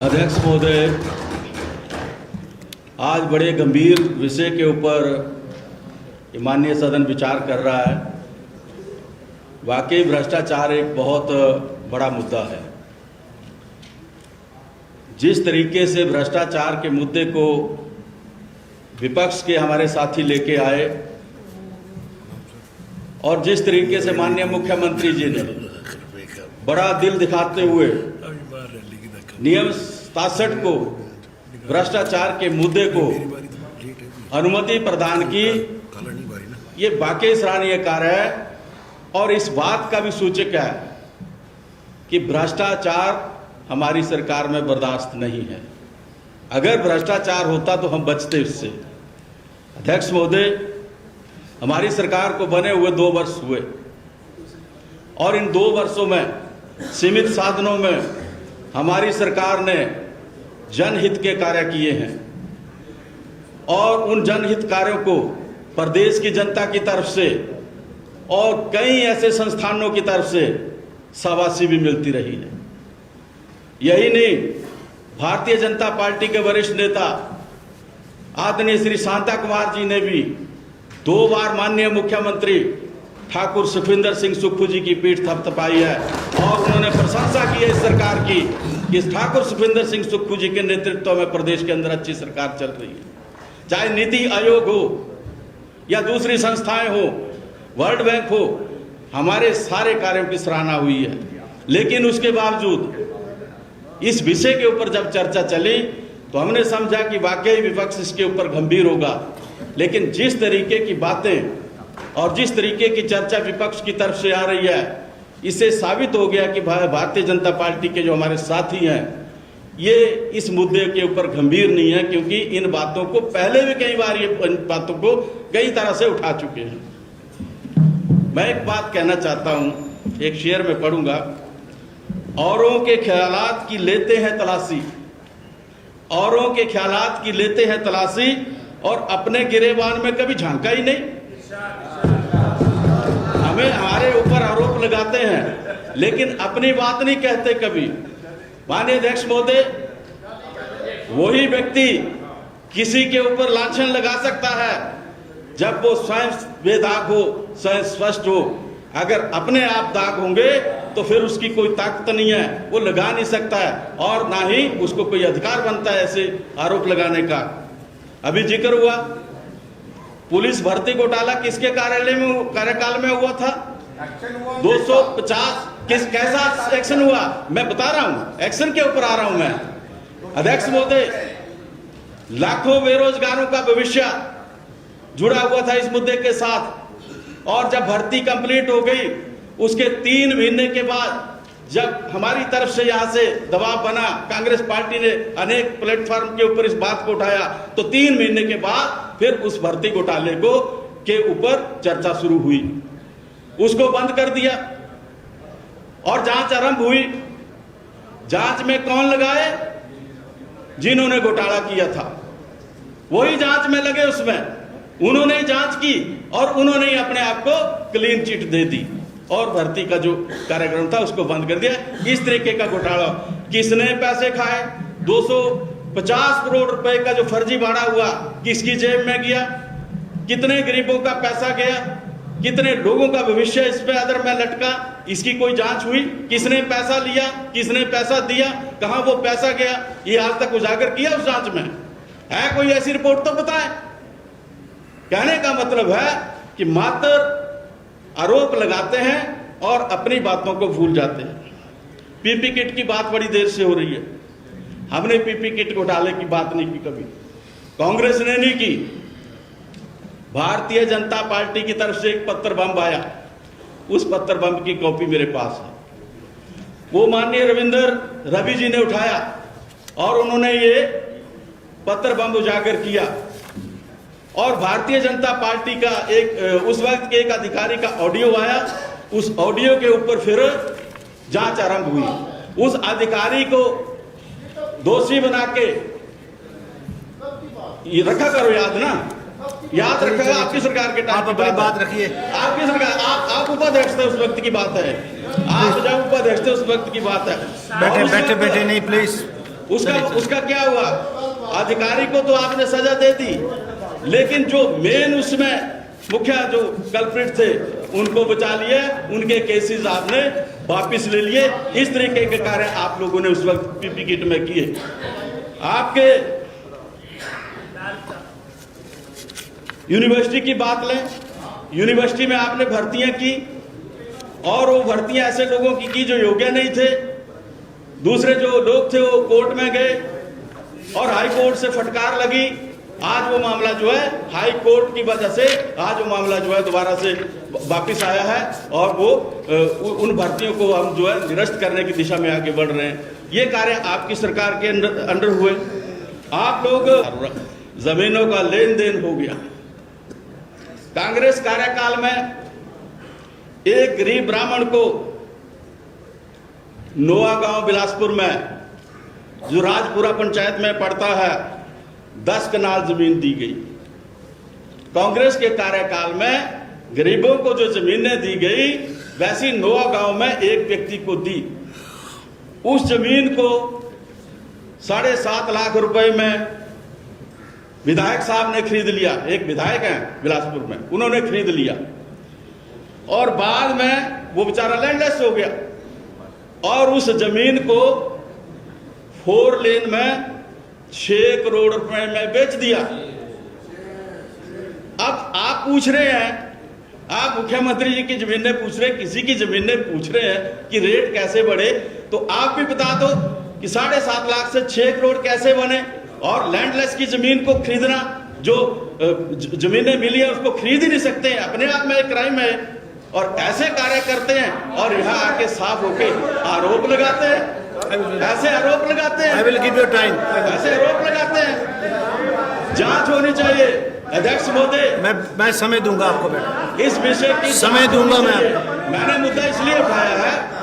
अध्यक्ष महोदय, आज बड़े गंभीर विषय के ऊपर माननीय सदन विचार कर रहा है। वाकई भ्रष्टाचार एक बहुत बड़ा मुद्दा है। जिस तरीके से भ्रष्टाचार के मुद्दे को विपक्ष के हमारे साथी लेके आए और जिस तरीके से माननीय मुख्यमंत्री जी ने बड़ा दिल दिखाते हुए नियम 67 को भ्रष्टाचार के मुद्दे को अनुमति प्रदान की, ये वाकई सराहनीय कार्य है और इस बात का भी सूचक है कि भ्रष्टाचार हमारी सरकार में बर्दाश्त नहीं है। अगर भ्रष्टाचार होता तो हम बचते उससे। अध्यक्ष महोदय, हमारी सरकार को बने हुए 2 वर्ष हुए और इन 2 वर्षों में सीमित साधनों में हमारी सरकार ने जनहित के कार्य किए हैं और उन जनहित कार्यों को प्रदेश की जनता की तरफ से और कई ऐसे संस्थानों की तरफ से शाबाशी भी मिलती रही है। यही नहीं, भारतीय जनता पार्टी के वरिष्ठ नेता आदरणीय श्री शांता कुमार जी ने भी 2 बार माननीय मुख्यमंत्री ठाकुर सुखविंदर सिंह सुक्खू जी की पीठ थपथपाई है और उन्होंने प्रशंसा की है इस सरकार की कि ठाकुर सुखविंदर सिंह सुक्खू जी के नेतृत्व में प्रदेश के अंदर अच्छी सरकार चल रही है। चाहे नीति आयोग हो या दूसरी संस्थाएं हो, वर्ल्ड बैंक हो, हमारे सारे कार्यों की सराहना हुई है। लेकिन उसके बावजूद इस विषय के ऊपर जब चर्चा चली तो हमने समझा कि वाकई विपक्ष इसके ऊपर गंभीर होगा। लेकिन जिस तरीके की बातें और जिस तरीके की चर्चा विपक्ष की तरफ से आ रही है, इससे साबित हो गया कि भारतीय जनता पार्टी के जो हमारे साथी हैं ये इस मुद्दे के ऊपर गंभीर नहीं है, क्योंकि इन बातों को पहले भी कई बार ये बातों को कई तरह से उठा चुके हैं। मैं एक बात कहना चाहता हूं, एक शेर में पढ़ूंगा। औरों के ख्यालात की लेते हैं तलाशी, औरों के ख्यालात की लेते हैं तलाशी और अपने गिरेबान में कभी झांका ही नहीं। हमें हमारे ऊपर आरोप लगाते हैं लेकिन अपनी बात नहीं कहते कभी। माननीय अध्यक्ष महोदय, वही व्यक्ति किसी के ऊपर लांछन लगा सकता है जब वो स्वयं बेदाग हो, स्वयं स्पष्ट हो। अगर अपने आप दाग होंगे तो फिर उसकी कोई ताकत नहीं है, वो लगा नहीं सकता है और ना ही उसको कोई अधिकार बनता है ऐसे आरोप लगाने का। अभी जिक्र हुआ पुलिस भर्ती घोटाला किसके कार्यकाल में हुआ था? 250 कैसा एक्शन हुआ? मैं बता रहा हूं, एक्शन के ऊपर आ रहा हूं मैं। अध्यक्ष महोदय, लाखों बेरोजगारों का भविष्य जुड़ा हुआ था इस मुद्दे के साथ और जब भर्ती कंप्लीट हो गई उसके 3 महीने के बाद जब हमारी तरफ से यहां से दबाव बना, कांग्रेस पार्टी ने अनेक प्लेटफॉर्म के ऊपर इस बात को उठाया, तो 3 महीने के बाद फिर उस भर्ती घोटाले को के ऊपर चर्चा शुरू हुई, उसको बंद कर दिया और जांच आरंभ हुई। जांच में कौन लगाए? जिन्होंने घोटाला किया था वही जांच में लगे, उसमें उन्होंने जांच की और उन्होंने ही अपने आप को क्लीन चिट दे दी और भर्ती का जो कार्यक्रम था उसको बंद कर दिया। इस तरीके का घोटाला किसने पैसे खाए? 250 करोड़ रुपए का जो फर्जी भाड़ा हुआ किसकी जेब में गया? कितने गरीबों का पैसा गया? कितने लोगों का भविष्य इस पे अदर में लटका? इसकी कोई जांच हुई? किसने पैसा लिया, किसने पैसा दिया, कहां वो पैसा गया? ये आज तक उजागर किया उस जांच में है? कोई ऐसी रिपोर्ट तो बताए। कहने का मतलब है कि मात्र आरोप लगाते हैं और अपनी बातों को भूल जाते हैं। पीपी किट की बात बड़ी देर से हो रही है, हमने पीपी किट घोटाले की बात नहीं की कभी, कांग्रेस ने नहीं की। भारतीय जनता पार्टी की तरफ से एक पत्र बम आया, उस पत्र बम की कॉपी मेरे पास है। वो माननीय रवि जी ने उठाया और उन्होंने ये पत्र बम उजागर किया और भारतीय जनता पार्टी का उस वक्त के एक अधिकारी का ऑडियो आया, उस ऑडियो के ऊपर फिर जांच आरंभ हुई। उस अधिकारी को दोषी बना के ये रखा करो, याद ना, याद रखेगा आपकी सरकार के टाइम की बात रखिए। आपकी सरकार, आप उपाध्यक्ष थे उस वक्त की बात है, आप जब उपाध्यक्ष थे उस वक्त की बात है। बैठे बैठे बैठे नहीं प्लीज। उसका क्या हुआ? अधिकारी को तो आपने सजा दे दी, लेकिन जो मेन उसमें मुख्य जो कल्प्रिट थे उनको बचा लिए, उनके केसेस आपने वापस ले लिए। इस तरीके के कार्य आप लोगों ने उस वक्त पीपी किट में किए। आपके यूनिवर्सिटी की बात लें, यूनिवर्सिटी में आपने भर्तियां की और वो भर्तियां ऐसे लोगों की जो योग्य नहीं थे। दूसरे जो लोग थे वो कोर्ट में गए और हाई कोर्ट से फटकार लगी। आज वो मामला जो है हाई कोर्ट की वजह से आज वो मामला जो है दोबारा से वापस आया है और वो उन भर्तियों को हम जो है निरस्त करने की दिशा में आगे बढ़ रहे हैं। ये कार्य आपकी सरकार के अंडर हुए। आप लोग जमीनों का लेन देन हो गया। कांग्रेस कार्यकाल में एक गरीब ब्राह्मण को नोआ गांव बिलासपुर में, जो राजपुरा पंचायत में पड़ता है, 10 कनाल जमीन दी गई। कांग्रेस के कार्यकाल में गरीबों को जो जमीनें दी गई वैसी नोआ गांव में एक व्यक्ति को दी। उस जमीन को 7.5 लाख रुपए में विधायक साहब ने खरीद लिया। एक विधायक हैं बिलासपुर में, उन्होंने खरीद लिया और बाद में वो बेचारा लैंडलेस हो गया और उस जमीन को 4 लेन में 6 करोड़ रुपए में बेच दिया। अब आप पूछ रहे हैं, आप मुख्यमंत्री जी की जमीनें पूछ रहे हैं, किसी की जमीनें पूछ रहे हैं कि रेट कैसे बढ़े, तो आप भी बता दो कि 7.5 लाख से 6 करोड़ कैसे बने। और लैंडलेस की जमीन को खरीदना, जो जमीनें मिली है उसको खरीद ही नहीं सकते हैं, अपने आप में एक क्राइम है। और ऐसे कार्य करते हैं और यहाँ आके साफ होके आरोप लगाते हैं, ऐसे आरोप लगाते हैं। I will give you time. ऐसे आरोप लगाते हैं। जांच होनी चाहिए। अध्यक्ष महोदय, मैं समय दूंगा आपको बेटा, इस विषय की समय दूंगा मैं आपको। मैंने मुद्दा इसलिए उठाया है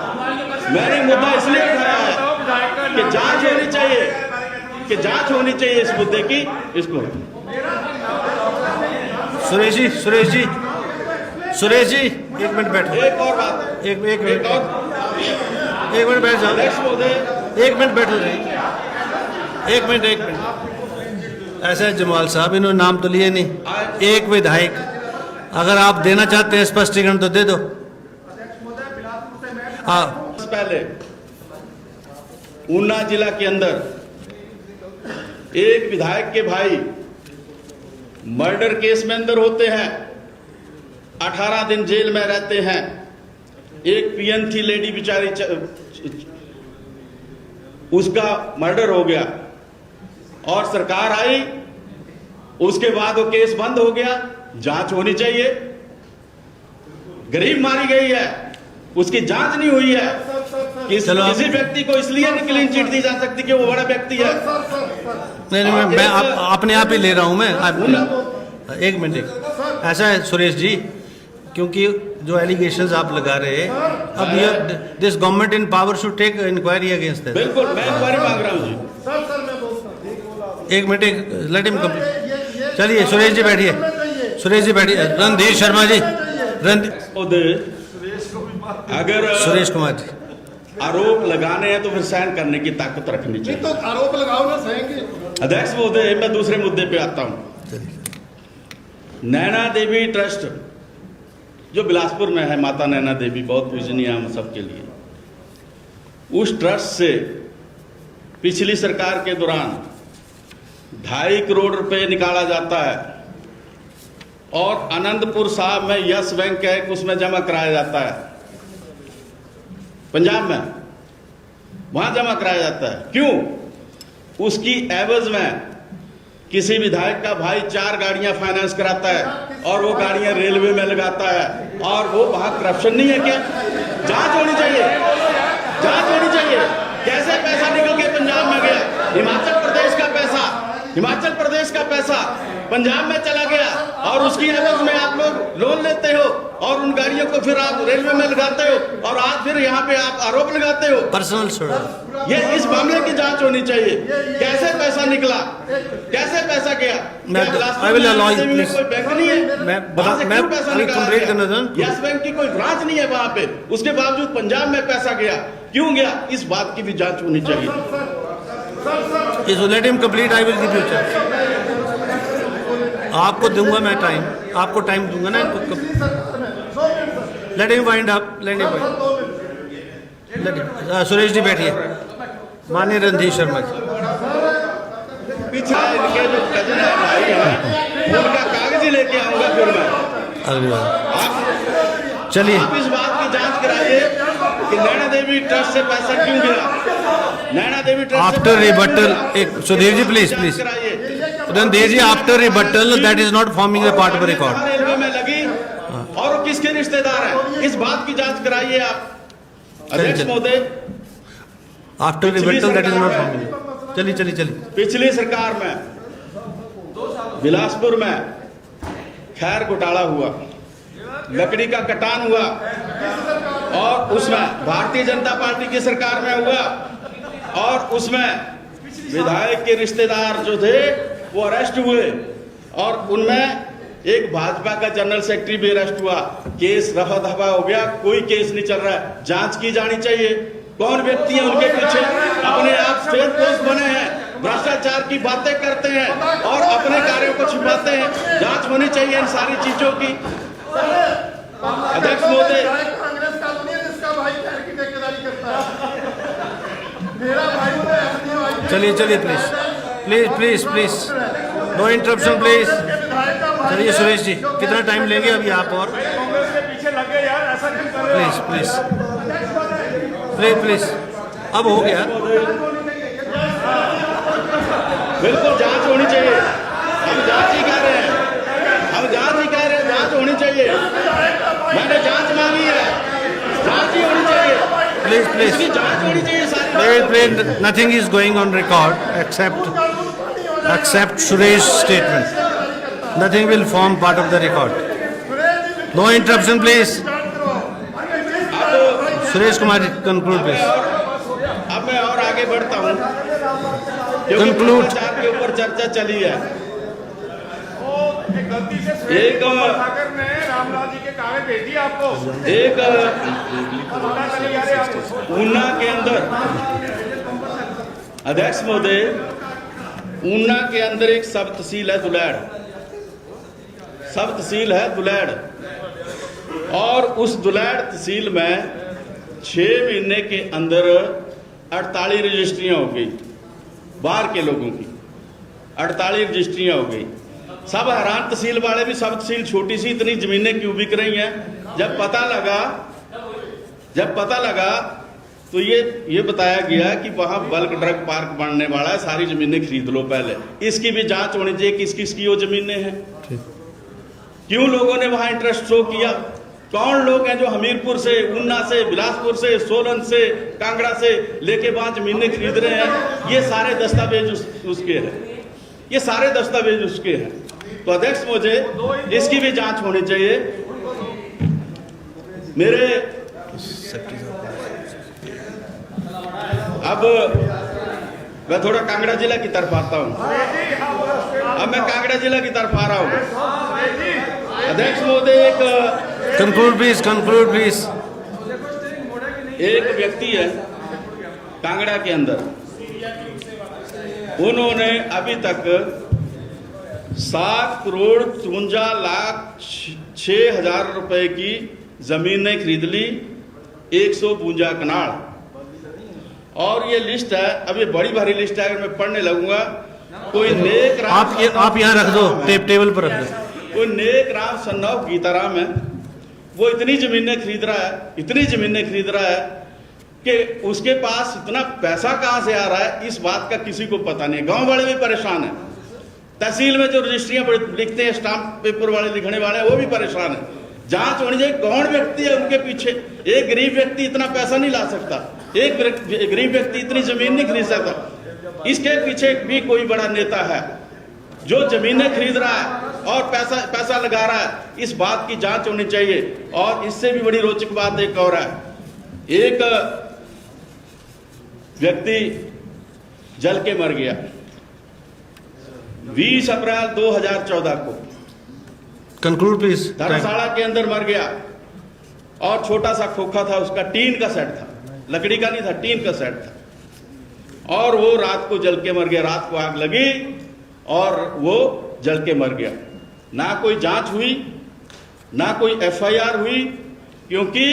कि जांच होनी चाहिए, इस मुद्दे की। इसको सुरेश जी 1 मिनट बैठो। एक और बात, एक मिनट बैठ जाओ। अध्यक्ष महोदय, 1 मिनट बैठो जी। 1 मिनट। ऐसा है जमाल साहब, इन्होंने नाम तो लिए नहीं। एक विधायक, अगर आप देना चाहते हैं स्पष्टीकरण तो दे दो। हाँ, पहले ऊना जिला के अंदर एक विधायक के भाई मर्डर केस में अंदर होते हैं, 18 दिन जेल में रहते हैं। एक पीएन थी लेडी बेचारी, उसका मर्डर हो गया और सरकार आई, उसके बाद वो केस बंद हो गया। जांच होनी चाहिए। गरीब मारी गई है, उसकी जांच नहीं हुई है। किसी व्यक्ति को इसलिए नहीं क्लीन चिट दी जा सकती कि वो बड़ा व्यक्ति है। नहीं, मैं अपने आप ही ले रहा हूं मैं। 1 मिनट। ऐसा है सुरेश जी, क्योंकि जो एलिगेशंस आप लगा रहे हैं, अब ये this government in power should take inquiry against that. बिल्कुल, मैं इंक्वायरी मांग रहा हूं जी। 1 मिनट, लेट हिम कंप्लीट। चलिए सुरेश जी बैठिए। रणधीर शर्मा जी, अगर सुरेश कुमार जी, आरोप लगाने हैं तो फिर सहन करने की ताकत रखनी चाहिए। तो आरोप लगाओ ना, सहेंगे। अध्यक्ष महोदय, मैं दूसरे मुद्दे पे आता हूं। नैना देवी ट्रस्ट जो बिलासपुर में है, माता नैना देवी, बहुत पूजनीय हम सबके लिए। उस ट्रस्ट से पिछली सरकार के दौरान 2.5 करोड़ रुपए निकाला जाता है और आनंदपुर साहब में यस बैंक है, उसमें जमा कराया जाता है, पंजाब में, वहां जमा कराया जाता है। क्यों? उसकी एवज में किसी विधायक का भाई 4 गाड़ियां फाइनेंस कराता है और वो गाड़ियां रेलवे में लगाता है, और वो वहां करप्शन नहीं है क्या? जांच होनी चाहिए। कैसे पैसा निकल के पंजाब में गया? हिमाचल प्रदेश का पैसा पंजाब में चला गया और उसकी एवज में आप लोग लोन लेते हो और उन गाड़ियों को फिर आप रेलवे में लगाते हो और आज फिर यहाँ पे आप आरोप लगाते हो। पर्सनल छोड़ो। ये इस मामले की जांच होनी चाहिए। कैसे पैसा निकला, कैसे पैसा गया? कोई बैंक नहीं है, यस बैंक की कोई ब्रांच नहीं है वहां पे, उसके बावजूद पंजाब में पैसा गया, क्यों गया? इस बात की भी जांच होनी चाहिए। So let him complete. I will give you chance. आपको दूंगा मैं टाइम, आपको टाइम दूंगा ना। Let him wind up. Let him wind. Let him. Suresh ji बैठिए। माननीय रणधीर शर्मा जी। पीछे इनके जो कजन भाई हैं उनका कागज लेके आऊंगा फिर मैं। अगली बार चलिए। आप इस बात की जांच कराइए कि नैना देवी ट्रस्ट से पैसा क्यों गया। Naina Devi trust after rebuttal, एक Sudhir ji please please. Randhir ji after rebuttal that is not forming a part of record. Railway में लगी और वो किसके रिश्तेदार हैं, इस बात की जांच कराइए आप अध्यक्ष महोदय। After rebuttal that is not forming. चलिए चलिए चलिए। पिछली सरकार में बिलासपुर में खैर घोटाला हुआ, लकड़ी का कटान हुआ और उसमें भारतीय जनता पार्टी की सरकार में हुआ और उसमें विधायक के रिश्तेदार जो थे वो अरेस्ट हुए और उनमें एक भाजपा का जनरल सेक्रेटरी भी अरेस्ट हुआ। केस रफा दफा हो गया, कोई केस नहीं चल रहा है। जांच की जानी चाहिए कौन व्यक्ति है उनके पीछे। अपने आप फेक पोस्ट बने हैं, भ्रष्टाचार की बातें करते हैं और अपने कार्यों को छिपाते हैं। जांच होनी चाहिए इन सारी चीजों की। अध्यक्ष महोदय, कांग्रेस का दुनिया जिसका भाई खैर की ठेकेदारी करता है। मेरा भाई चलिए चलिए please please please please no interruption please. चलिए सुरेश जी कितना टाइम लेंगे अभी आप और प्लीज प्लीज प्लीज प्लीज। अब हो गया। बिल्कुल जांच होनी चाहिए। हम जांच ही कह रहे हैं, हम जांच ही कह रहे हैं, जांच होनी चाहिए। मैंने जांच मांगी है, जांच ही होनी चाहिए। प्लीज प्लीज इसकी जांच होनी चाहिए सारी। Please nothing is going on record except Suresh statement. Nothing will form part of the record. No interruption, please. Suresh Kumar, conclude, please. अब मैं और आगे बढ़ता हूँ। Conclude. भ्रष्टाचार के ऊपर चर्चा चली है। एक रामलाल जी के कागज भेज दिए आपको। एक ऊना के अंदर अध्यक्ष महोदय, ऊना के अंदर एक सब तहसील है दुलैड़, सब तहसील है दुलैड़ और उस दुलैड़ तहसील में 6 महीने के अंदर 48 रजिस्ट्रियां हो गई। बाहर के लोगों की 48 रजिस्ट्रियां हो गई। सब हैरान, तहसील वाले भी, सब तहसील छोटी सी, इतनी जमीनें क्यों बिक रही हैं। जब पता लगा तो ये बताया गया कि वहां बल्क ड्रग पार्क बनने वाला है, सारी जमीनें खरीद लो पहले। इसकी भी जांच होनी चाहिए किस किस की वो जमीनें हैं, क्यों लोगों ने वहां इंटरेस्ट शो किया, कौन लोग हैं जो हमीरपुर से, ऊना से, बिलासपुर से, सोलन से, कांगड़ा से लेके वहां जमीनें खरीद रहे हैं। ये सारे दस्तावेज उसके हैं, ये सारे दस्तावेज उसके हैं। तो अध्यक्ष मुझे इसकी भी जांच होनी चाहिए। मेरे अब मैं थोड़ा कांगड़ा जिला की तरफ आता हूं। अब मैं कांगड़ा जिला की तरफ आ रहा हूं। अध्यक्ष महोदय, कंक्लूड प्लीज, कंक्लूड प्लीज। एक व्यक्ति है कांगड़ा के अंदर, उन्होंने अभी तक 7,54,06,000 रुपए की जमीनें खरीद ली, 152 कनाल। और ये लिस्ट है, अब ये बड़ी भारी लिस्ट है, अगर मैं पढ़ने लगूंगा कोई नेक राम, आप यहाँ रख दो, टेबल पर रख दो। कोई नेक राम सन्नाव गीताराम है, वो इतनी जमीनें खरीद रहा है, इतनी जमीनें खरीद रहा है कि उसके पास इतना पैसा कहां से आ रहा है, इस बात का किसी को पता नहीं। गांव वाले भी परेशान हैं, तहसील में जो रजिस्ट्रियां लिखते हैं, स्टाम्प पेपर वाले लिखने वाले हैं, वो भी परेशान है। जांच होनी चाहिए कौन व्यक्ति है उनके पीछे। एक गरीब व्यक्ति इतना पैसा नहीं ला सकता, एक गरीब व्यक्ति इतनी जमीन नहीं खरीद सकता। इसके पीछे भी कोई बड़ा नेता है जो जमीनें खरीद रहा है और पैसा लगा रहा है, इस बात की जांच होनी चाहिए। और इससे भी बड़ी रोचक बात एक और है, एक व्यक्ति जल के मर गया 20 अप्रैल 2014 को, कंक्लूड प्लीज। धर्मशाला के अंदर मर गया और छोटा सा खोखा था उसका, टीन का सेट था, लकड़ी का नहीं था, टीन का सेट था। और वो रात को जल के मर गया। रात को आग लगी और वो जल के मर गया। ना कोई जांच हुई, ना कोई एफआईआर हुई, क्योंकि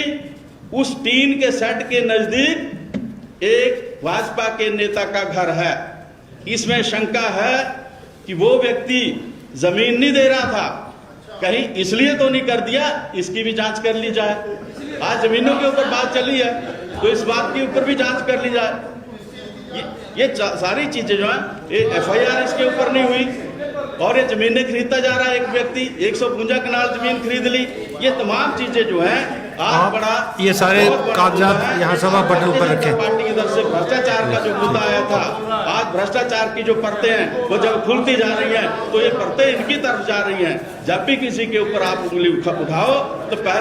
उस टीन के सेट के नजदीक एक भाजपा के नेता का घर है। इसमें शंका है कि वो व्यक्ति जमीन नहीं दे रहा था, कहीं इसलिए तो नहीं कर दिया, इसकी भी जांच कर ली जाए। आज जमीनों के ऊपर बात चली है तो इस बात के ऊपर भी जांच कर ली जाए। ये सारी चीजें जो है, ये एफआईआर इसके ऊपर नहीं हुई और ये जमीनें खरीदता जा रहा है एक व्यक्ति, 152 कनाल जमीन खरीद ली। ये तमाम चीजें जो हैं आज बड़ा, ये सारे बहुत बड़ा कागजात मुद्दा है। यहाँ सभा पटल पर रखें। पार्टी की तरफ से भ्रष्टाचार का जो मुद्दा आया था, आज भ्रष्टाचार की जो परतें हैं वो जब खुलती जा रही हैं तो ये परतें इनकी तरफ जा रही हैं। जब भी किसी के ऊपर आप उंगली उठाओ तो पहले